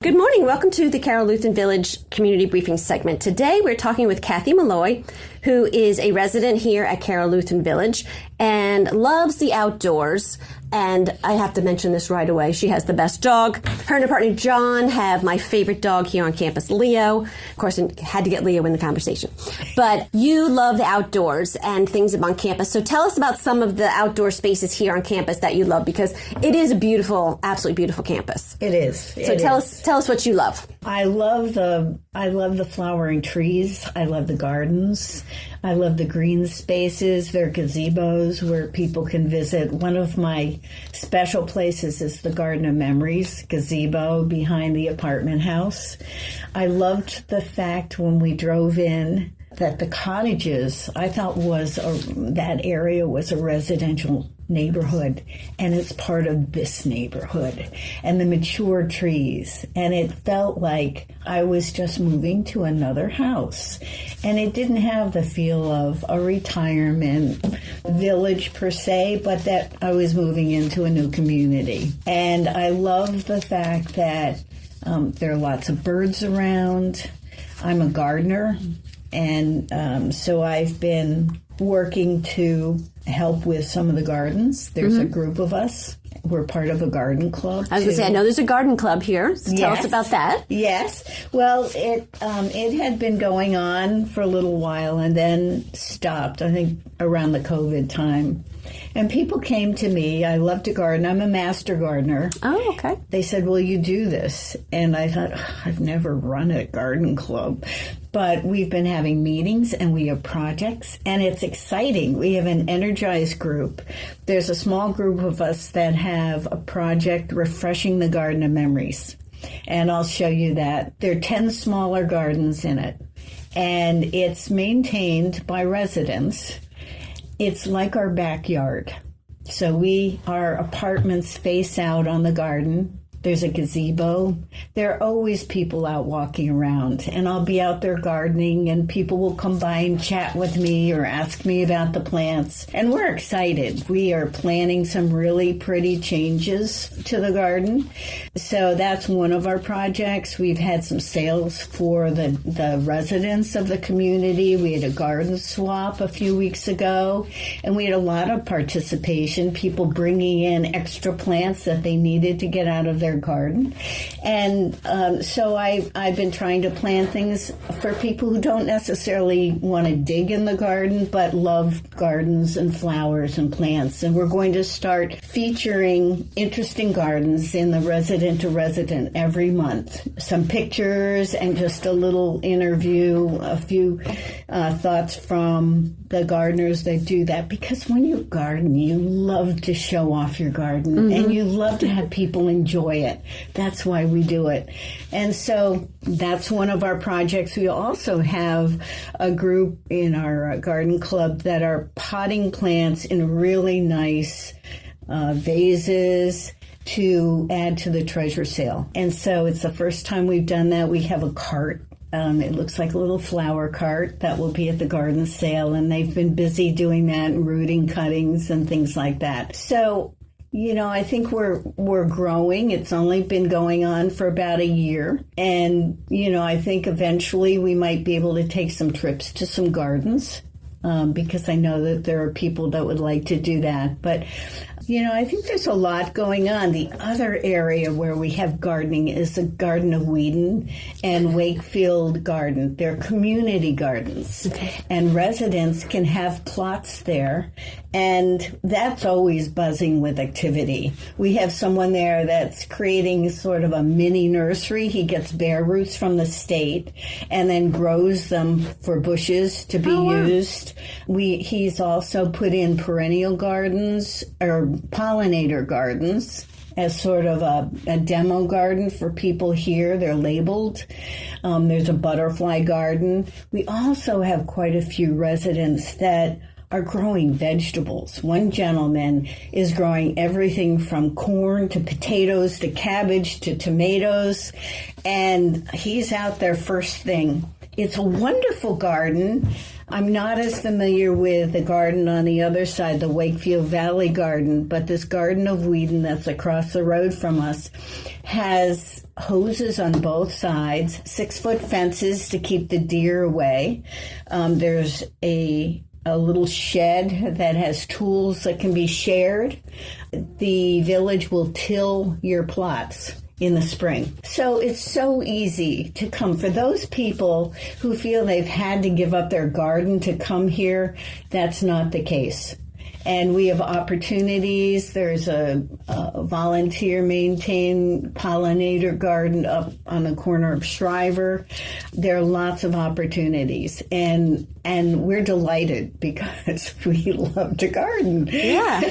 Good morning. Welcome to the Carroll Lutheran Village Community Briefing segment. Today we're talking with Cathy Molloy, who is a resident here at Carroll Lutheran Village and loves the outdoors. And I have to mention this right away. She has the best dog. Her and her partner John have my favorite dog here on campus, Leo. Of course, I had to get Leo in the conversation. But you love the outdoors and things on campus. So tell us about some of the outdoor spaces here on campus that you love, because it is a beautiful, absolutely beautiful campus. It is. So tell us what you love. I love the flowering trees. I love the gardens. I love the green spaces. There are gazebos where people can visit. One of my special places is the Garden of Memories gazebo behind the apartment house. I loved the fact when we drove in that the cottages, I thought that area was a residential neighborhood, and it's part of this neighborhood, and the mature trees, and it felt like I was just moving to another house, and it didn't have the feel of a retirement village per se, but that I was moving into a new community. And I love the fact that there are lots of birds around. I'm a gardener, and so I've been working to help with some of the gardens. There's a group of us. We're part of a garden club. I was going to say, I know there's a garden club here. So tell us about that. Yes. Well, it had been going on for a little while and then stopped, I think, around the COVID time. And people came to me. I love to garden. I'm a master gardener. Oh, okay. They said, will you do this? And I thought, I've never run a garden club. But we've been having meetings and we have projects, and it's exciting. We have an energized group. There's a small group of us that have a project refreshing the Garden of Memories. And I'll show you that. There are 10 smaller gardens in it, and it's maintained by residents. It's like our backyard. So our apartments face out on the garden. There's a gazebo. There are always people out walking around, and I'll be out there gardening, and people will come by and chat with me or ask me about the plants. And we're excited. We are planning some really pretty changes to the garden. So that's one of our projects. We've had some sales for the residents of the community. We had a garden swap a few weeks ago, and we had a lot of participation, people bringing in extra plants that they needed to get out of their garden. And so I've been trying to plan things for people who don't necessarily want to dig in the garden, but love gardens and flowers and plants. And we're going to start featuring interesting gardens in the Resident to Resident every month. Some pictures and just a little interview, a few thoughts from the gardeners that do that. Because when you garden, you love to show off your garden, and you love to have people enjoy it. That's why we do it. And so that's one of our projects. We also have a group in our garden club that are potting plants in really nice vases to add to the treasure sale. And so it's the first time we've done that. We have a cart. It looks like a little flower cart that will be at the garden sale, and they've been busy doing that and rooting cuttings and things like that. So, I think we're growing. It's only been going on for about a year. And, I think eventually we might be able to take some trips to some gardens because I know that there are people that would like to do that. But, I think there's a lot going on. The other area where we have gardening is the Garden of Whedon and Wakefield Garden. They're community gardens, and residents can have plots there, and that's always buzzing with activity. We have someone there that's creating sort of a mini nursery. He gets bare roots from the state and then grows them for bushes to be used. He's also put in perennial gardens or pollinator gardens as sort of a demo garden for people here. They're labeled. There's a butterfly garden. We also have quite a few residents that are growing vegetables. One gentleman is growing everything from corn to potatoes to cabbage to tomatoes, and he's out there first thing. It's a wonderful garden. I'm not as familiar with the garden on the other side, the Wakefield Valley Garden, but this Garden of Whedon that's across the road from us has hoses on both sides, 6-foot fences to keep the deer away. There's a little shed that has tools that can be shared. The village will till your plots in the spring. So it's so easy to come. For those people who feel they've had to give up their garden to come here, that's not the case. And we have opportunities. There's a volunteer-maintained pollinator garden up on the corner of Shriver. There are lots of opportunities. And we're delighted because we love to garden. Yeah.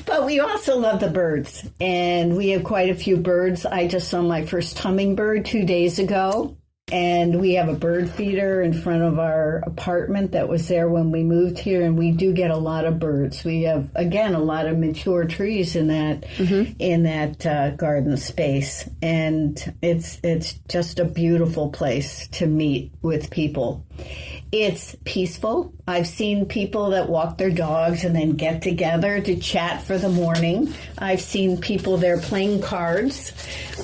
But we also love the birds. And we have quite a few birds. I just saw my first hummingbird 2 days ago. And we have a bird feeder in front of our apartment that was there when we moved here, and we do get a lot of birds. We have, again, a lot of mature trees in that garden space, and it's just a beautiful place to meet with people. It's peaceful. I've seen people that walk their dogs and then get together to chat for the morning. I've seen people there playing cards.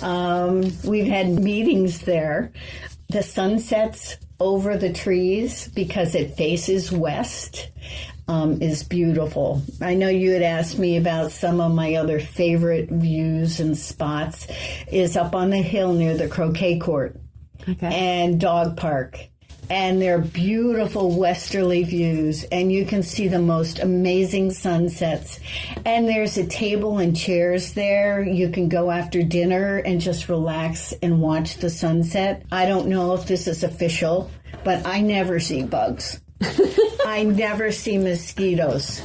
We've had meetings there. The sun sets over the trees because it faces west is beautiful. I know you had asked me about some of my other favorite views and spots is up on the hill near the croquet court and dog park. And they're beautiful westerly views, and you can see the most amazing sunsets. And there's a table and chairs there. You can go after dinner and just relax and watch the sunset. I don't know if this is official, but I never see bugs. I never see mosquitoes.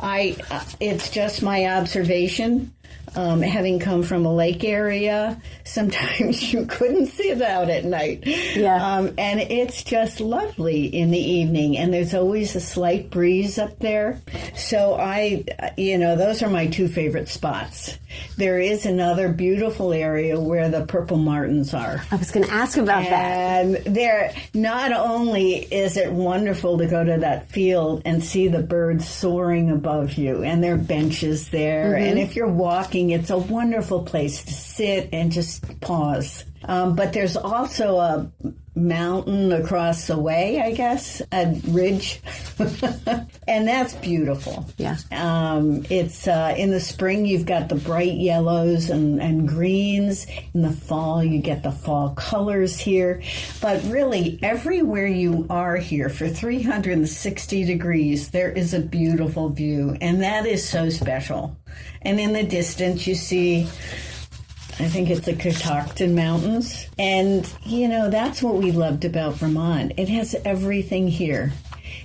It's just my observation. Having come from a lake area, sometimes you couldn't see it out at night. Yeah. And it's just lovely in the evening, and there's always a slight breeze up there. So those are my two favorite spots. There is another beautiful area where the purple martins are. I was going to ask about that. And there, not only is it wonderful to go to that field and see the birds soaring above you, and there are benches there, and if you're walking, it's a wonderful place to sit and just pause. But there's also a mountain across the way, I guess, a ridge. And that's beautiful. Yeah. It's in the spring, you've got the bright yellows and greens. In the fall, you get the fall colors here. But really, everywhere you are here for 360 degrees, there is a beautiful view. And that is so special. And in the distance, you see, I think it's the Catoctin Mountains. And, that's what we loved about Vermont. It has everything here.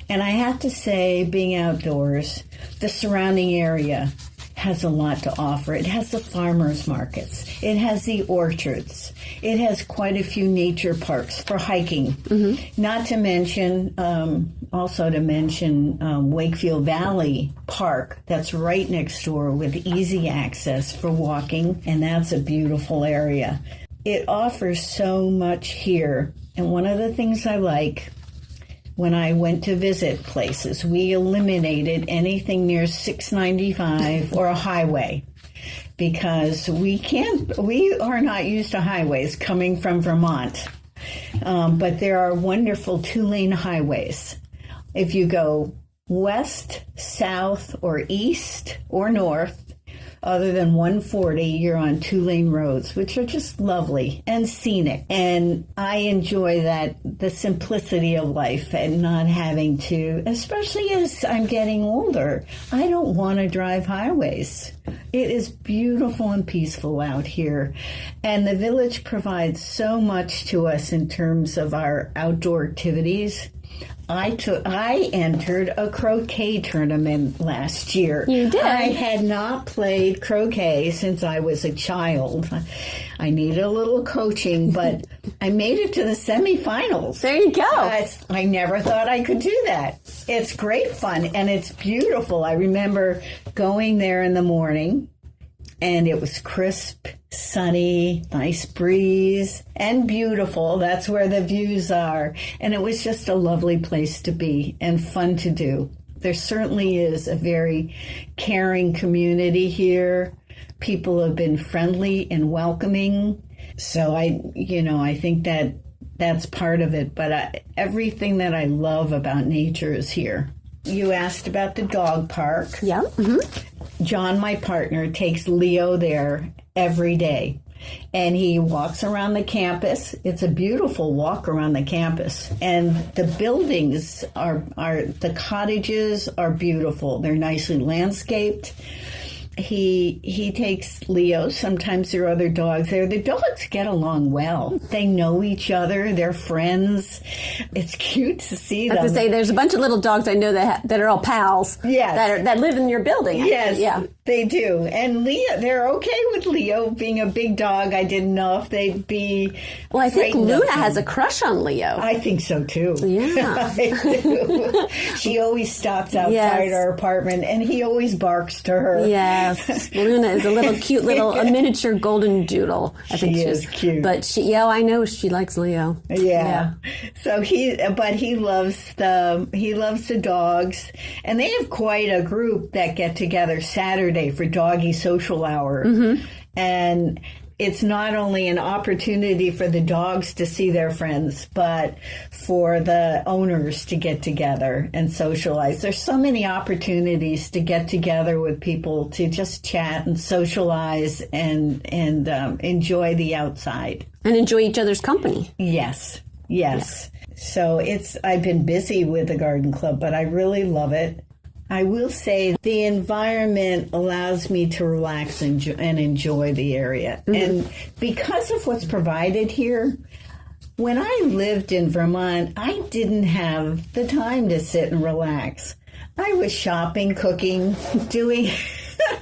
And I have to say, being outdoors, the surrounding area has a lot to offer. It has the farmers markets. It has the orchards. It has quite a few nature parks for hiking. Not to mention, Wakefield Valley Park that's right next door with easy access for walking, and that's a beautiful area. It offers so much here, and one of the things I like when I went to visit places, we eliminated anything near 695 or a highway because we are not used to highways coming from Vermont. But there are wonderful 2-lane highways. If you go west, south, or east, or north, other than 140, you're on 2-lane roads, which are just lovely and scenic. And I enjoy the simplicity of life and not having to, especially as I'm getting older, I don't want to drive highways. It is beautiful and peaceful out here. And the village provides so much to us in terms of our outdoor activities. I entered a croquet tournament last year. You did? I had not played croquet since I was a child. I needed a little coaching, but I made it to the semifinals. There you go. I never thought I could do that. It's great fun, and it's beautiful. I remember going there in the morning, and it was crisp, sunny, nice breeze, and beautiful. That's where the views are. And it was just a lovely place to be and fun to do. There certainly is a very caring community here. People have been friendly and welcoming. So I think that that's part of it. But everything that I love about nature is here. You asked about the dog park. Yeah. Mm-hmm. John, my partner, takes Leo there every day. And he walks around the campus. It's a beautiful walk around the campus. And the buildings the cottages are beautiful. They're nicely landscaped. He takes Leo. Sometimes there are other dogs there. The dogs get along well. They know each other. They're friends. It's cute to see them. I was going to say, there's a bunch of little dogs I know that are all pals. Yes. That live in your building. Yes. Yeah. They do. And Leo, they're okay with Leo being a big dog. I didn't know if they'd be. Well, I think Luna has a crush on Leo. I think so too. Yeah. I do. She always stops outside our apartment and he always barks to her. Yes. Luna is a little cute a miniature golden doodle. I think she is cute. But I know she likes Leo. Yeah. So he loves the dogs, and they have quite a group that get together Saturday for doggy social hour. Mm-hmm. And it's not only an opportunity for the dogs to see their friends, but for the owners to get together and socialize. There's so many opportunities to get together with people to just chat and socialize and enjoy the outside. And enjoy each other's company. Yes. Yeah. So I've been busy with the garden club, but I really love it. I will say the environment allows me to relax and enjoy the area. Mm-hmm. And because of what's provided here, when I lived in Vermont, I didn't have the time to sit and relax. I was shopping, cooking, doing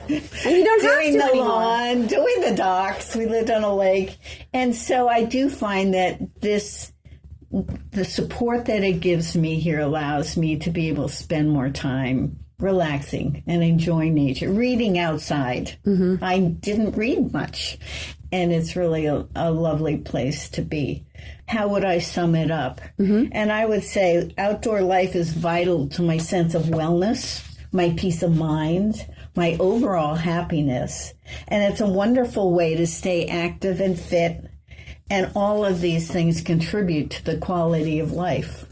and you don't doing have to the anymore. lawn, doing the docks. We lived on a lake. And so I do find that the support that it gives me here allows me to be able to spend more time relaxing and enjoying nature, reading outside. Mm-hmm. I didn't read much, and it's really a lovely place to be. How would I sum it up? Mm-hmm. And I would say outdoor life is vital to my sense of wellness, my peace of mind, my overall happiness, and it's a wonderful way to stay active and fit. And all of these things contribute to the quality of life.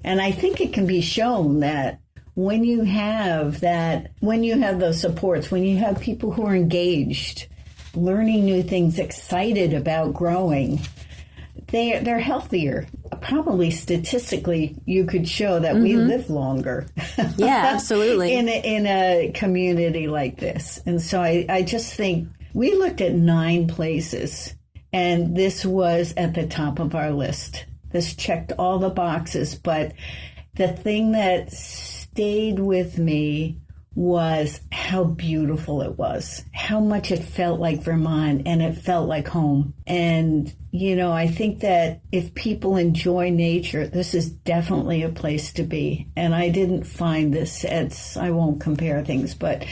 And I think it can be shown that when you have those supports, when you have people who are engaged, learning new things, excited about growing, they're healthier. Probably statistically, you could show that we live longer. Yeah, absolutely. in a community like this. And so I just think we looked at 9 places. And this was at the top of our list. This checked all the boxes. But the thing that stayed with me was how beautiful it was, how much it felt like Vermont, and it felt like home. And, I think that if people enjoy nature, this is definitely a place to be. And I didn't find this I won't compare things, but,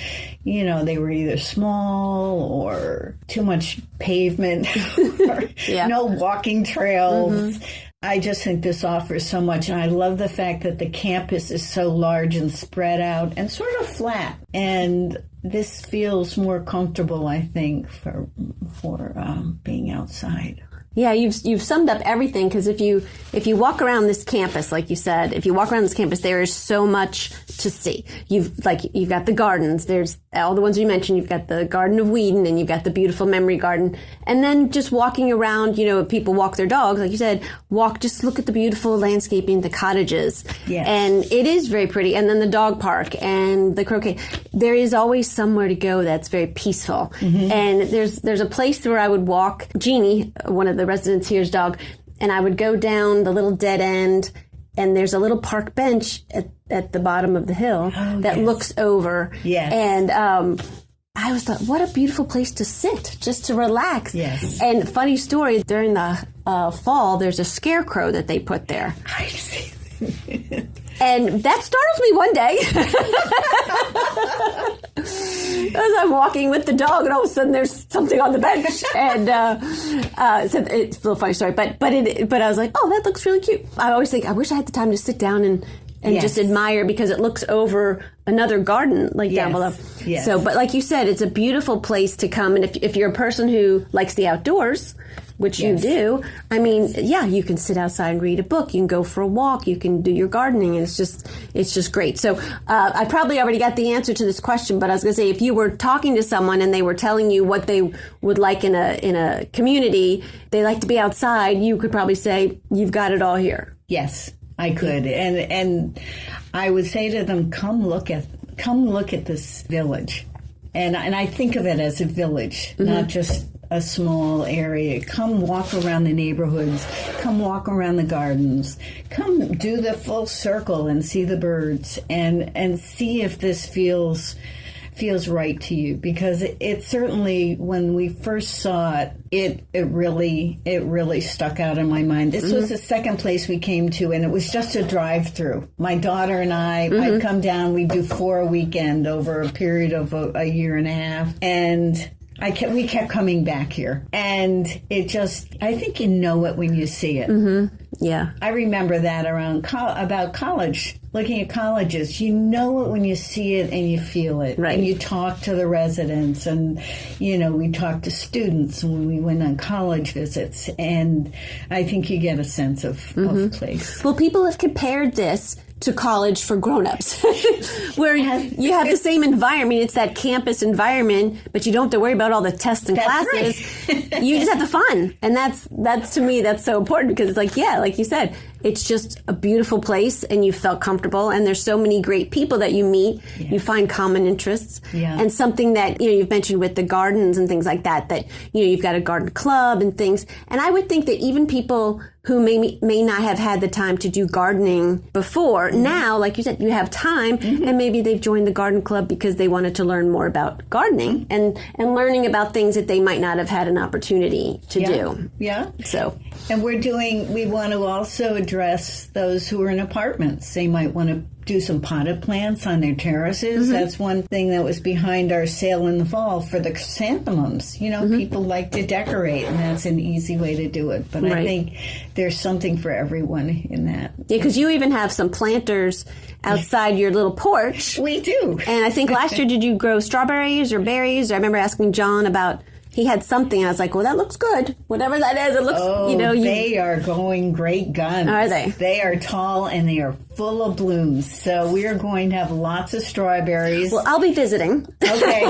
they were either small or too much pavement or no walking trails. Mm-hmm. I just think this offers so much, and I love the fact that the campus is so large and spread out and sort of flat. And this feels more comfortable, I think, for being outside. Yeah, you've summed up everything, because if you walk around this campus, like you said, there is so much to see. You've got the gardens. There's all the ones you mentioned. You've got the Garden of Whedon, and you've got the beautiful Memory Garden. And then just walking around, people walk their dogs, like you said, just look at the beautiful landscaping, the cottages. Yes. And it is very pretty. And then the dog park and the croquet. There is always somewhere to go that's very peaceful. Mm-hmm. And there's a place where I would walk, Jeannie, one of the residents here's dog, and I would go down the little dead end, and there's a little park bench at the bottom of the hill that looks over. Yes. And I always thought, what a beautiful place to sit, just to relax. Yes. And funny story, during the fall, there's a scarecrow that they put there. I see. And that startles me one day. As I'm walking with the dog, and all of a sudden there's something on the bench. And so it's a little funny story, but I was like, oh, that looks really cute. I always think, I wish I had the time to sit down and just admire, because it looks over another garden down below. Yes. So, but like you said, it's a beautiful place to come. And if you're a person who likes the outdoors, which Yes. you do, I mean, yeah, you can sit outside and read a book. You can go for a walk. You can do your gardening. And it's just great. So I probably already got the answer to this question, but I was going to say, if you were talking to someone and they were telling you what they would like in a community, they like to be outside, you could probably say, you've got it all here. Yes, I could. And I would say to them, come look at this village. And I think of it as a village, not just a small area. Come walk around the neighborhoods. Come walk around the gardens. Come do the full circle and see the birds and see if this feels right to you, because it certainly, when we first saw it really stuck out in my mind. This was the second place we came to, and it was just a drive-through. My daughter and I'd come down. We'd do 4 a weekend over a period of a year and a half, and we kept coming back here, and it just, I think you know it when you see it. Yeah, I remember that about college. Looking at colleges, you know it when you see it and you feel it. Right. And you talk to the residents, and, we talk to students when we went on college visits. And I think you get a sense of place. Well, people have compared this to college for grown-ups, where you have the same environment. It's that campus environment, but you don't have to worry about all the tests and classes. Right. You just have the fun. And that's to me, that's so important, because it's like, yeah, like you said, it's just a beautiful place, and you felt comfortable, and there's so many great people that you meet. Yes. You find common interests, and something that, you've mentioned with the gardens and things like that, you've got a garden club and things. And I would think that even people who may not have had the time to do gardening before, now, like you said, you have time, and maybe they've joined the garden club because they wanted to learn more about gardening and learning about things that they might not have had an opportunity to do. Yeah. So, and we want to also address those who are in apartments. They might want to do some potted plants on their terraces. That's one thing that was behind our sale in the fall for the chrysanthemums. People like to decorate, and that's an easy way to do it. But I think there's something for everyone in that. Yeah, because you even have some planters outside your little porch. We do. And I think last year, did you grow strawberries or berries? I remember asking John about, he had something. I was like, well, that looks good. Whatever that is, it looks, they are going great guns. Are they? They are tall, and they are full of blooms. So we are going to have lots of strawberries. Well, I'll be visiting. Okay.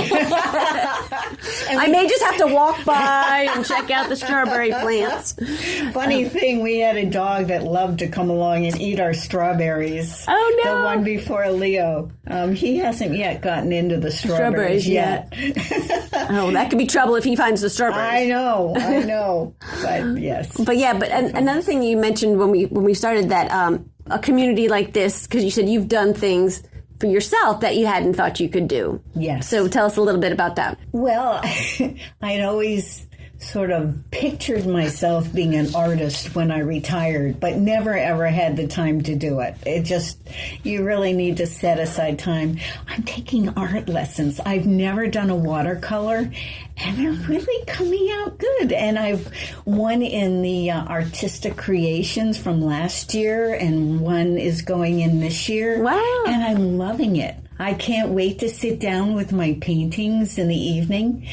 I may just have to walk by and check out the strawberry plants. Funny thing, we had a dog that loved to come along and eat our strawberries. Oh, no. The one before Leo. He hasn't yet gotten into the strawberries yet. Oh, that could be trouble if he finds the strawberries. I know. But yes. But yeah, another thing you mentioned when we started that a community like this, because you said you've done things for yourself that you hadn't thought you could do. Yes. So tell us a little bit about that. Well, I'd always sort of pictured myself being an artist when I retired, but never ever had the time to do it. You really need to set aside time. I'm taking art lessons. I've never done a watercolor, and they're really coming out good. And I've won in the artistic creations from last year, and one is going in this year. Wow. And I'm loving it. I can't wait to sit down with my paintings in the evening,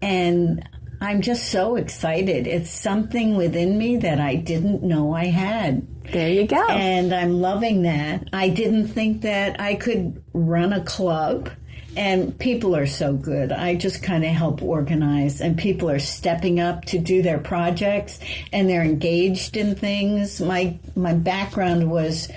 and I'm just so excited. It's something within me that I didn't know I had. There you go. And I'm loving that. I didn't think that I could run a club, and people are so good. I just kind of help organize, and people are stepping up to do their projects, and they're engaged in things. My background was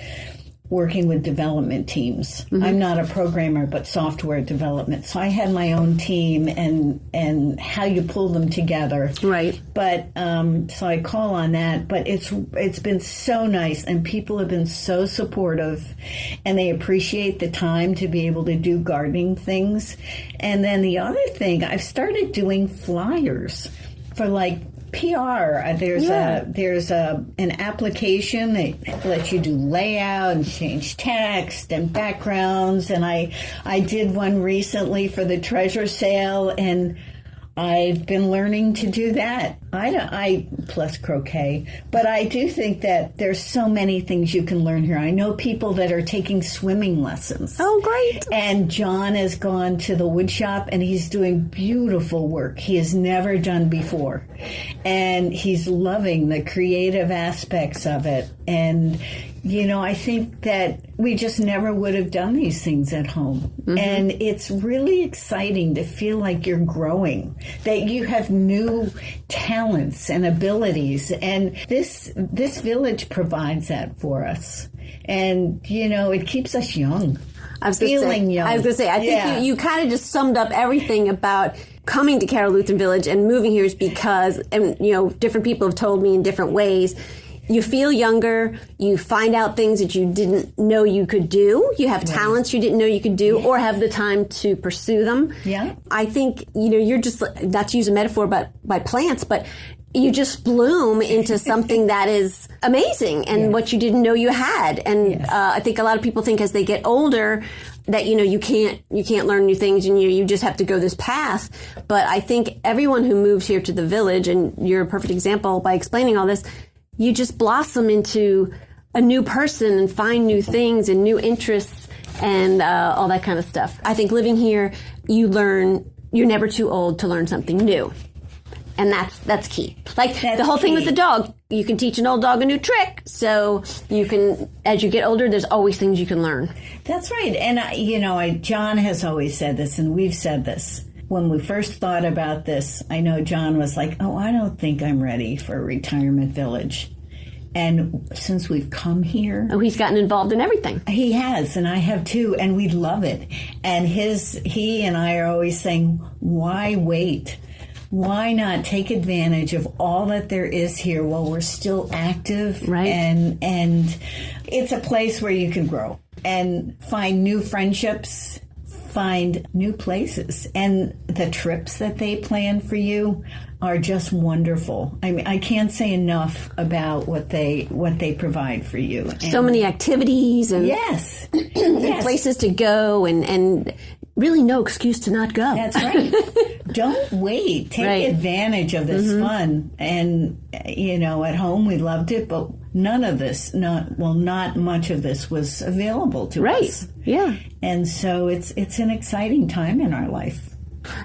working with development teams. I'm not a programmer, but software development. So I had my own team and how you pull them together. Right. But so I call on that. But it's been so nice, and people have been so supportive, and they appreciate the time to be able to do gardening things. And then the other thing, I've started doing flyers for PR. There's an application that lets you do layout and change text and backgrounds, and I did one recently for the treasure sale, and I've been learning to do that. I plus croquet, but I do think that there's so many things you can learn here. I know people that are taking swimming lessons. Oh, great. And John has gone to the wood shop and he's doing beautiful work he has never done before. And he's loving the creative aspects of it. And I think that we just never would have done these things at home. Mm-hmm. And it's really exciting to feel like you're growing, that you have new talents and abilities. And this village provides that for us. And, it keeps us young. I was going to say, I think you kind of just summed up everything about coming to Carroll Lutheran Village and moving here is because, and different people have told me in different ways, you feel younger, you find out things that you didn't know you could do, you have talents you didn't know you could do, or have the time to pursue them. Yeah. I think, you're just, not to use a metaphor by plants, but you just bloom into something that is amazing and what you didn't know you had. And I think a lot of people think as they get older that, you can't learn new things and you just have to go this path. But I think everyone who moves here to the village, and you're a perfect example by explaining all this, you just blossom into a new person and find new things and new interests and all that kind of stuff. I think living here, you learn, you're never too old to learn something new. And that's key. Like the whole thing with the dog, you can teach an old dog a new trick. So you can, as you get older, there's always things you can learn. That's right. And, John has always said this, and we've said this. When we first thought about this, I know John was like, I don't think I'm ready for a retirement village. And since we've come here... Oh, he's gotten involved in everything. He has, and I have too, and we love it. And he and I are always saying, why wait? Why not take advantage of all that there is here while we're still active? Right. And it's a place where you can grow and find new friendships, find new places. And the trips that they plan for you are just wonderful. I mean, I can't say enough about what they provide for you. So many activities and yes. places to go and really no excuse to not go. That's right. Don't wait. Take advantage of this fun. And, at home we loved it, but none of this, not much of this was available to us. Yeah. And so it's an exciting time in our life.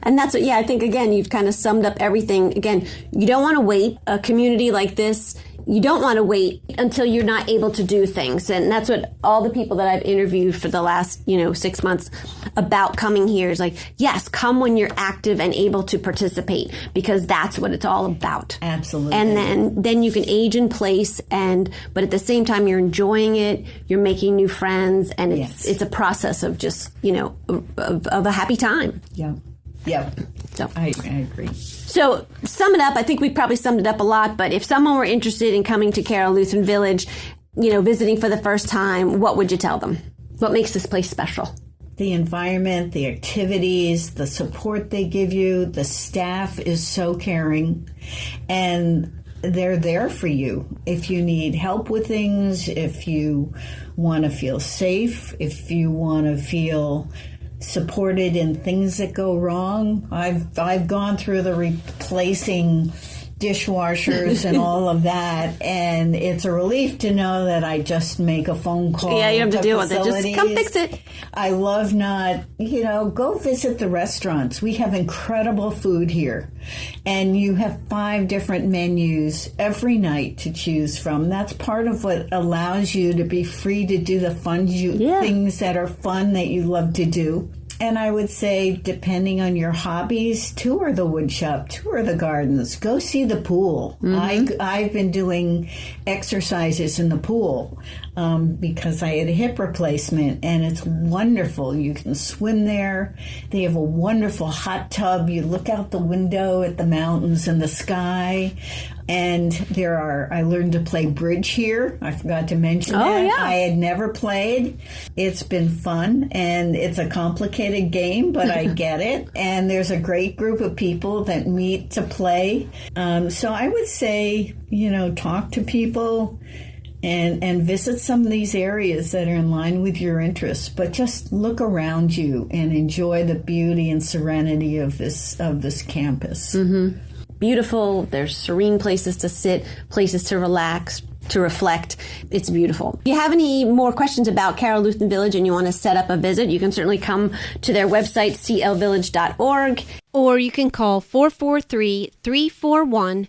And that's what, I think, again, you've kind of summed up everything. Again, you don't want to wait. A community like this, you don't want to wait until you're not able to do things. And that's what all the people that I've interviewed for the last, 6 months about coming here is like, yes, come when you're active and able to participate, because that's what it's all about. Absolutely. And then you can age in place, but at the same time, you're enjoying it, you're making new friends, and it's a process of just, of a happy time. Yeah. Yeah, so I agree. So sum it up. I think we probably summed it up a lot, but if someone were interested in coming to Carroll Lutheran Village, visiting for the first time, what would you tell them? What makes this place special? The environment, the activities, the support they give you, the staff is so caring, and they're there for you. If you need help with things, if you want to feel safe, if you want to feel supported in things that go wrong. I've gone through the replacing dishwashers and all of that, and it's a relief to know that I just make a phone call. Yeah, you have to deal with it. Just come fix it. I love go visit the restaurants. We have incredible food here, and you have 5 different menus every night to choose from. That's part of what allows you to be free to do the things that are fun that you love to do. And I would say, depending on your hobbies, tour the wood shop, tour the gardens, go see the pool. Mm-hmm. I've been doing exercises in the pool because I had a hip replacement, and it's wonderful. You can swim there. They have a wonderful hot tub. You look out the window at the mountains and the sky. And I learned to play bridge here. I forgot to mention that. Yeah. I had never played. It's been fun, and it's a complicated game, but I get it. And there's a great group of people that meet to play. So I would say, talk to people, and visit some of these areas that are in line with your interests. But just look around you and enjoy the beauty and serenity of this campus. Mm-hmm. Beautiful. There's serene places to sit, places to relax, to reflect. It's beautiful. If you have any more questions about Carroll Lutheran Village and you want to set up a visit, you can certainly come to their website, clvillage.org. Or you can call 443-341-2949.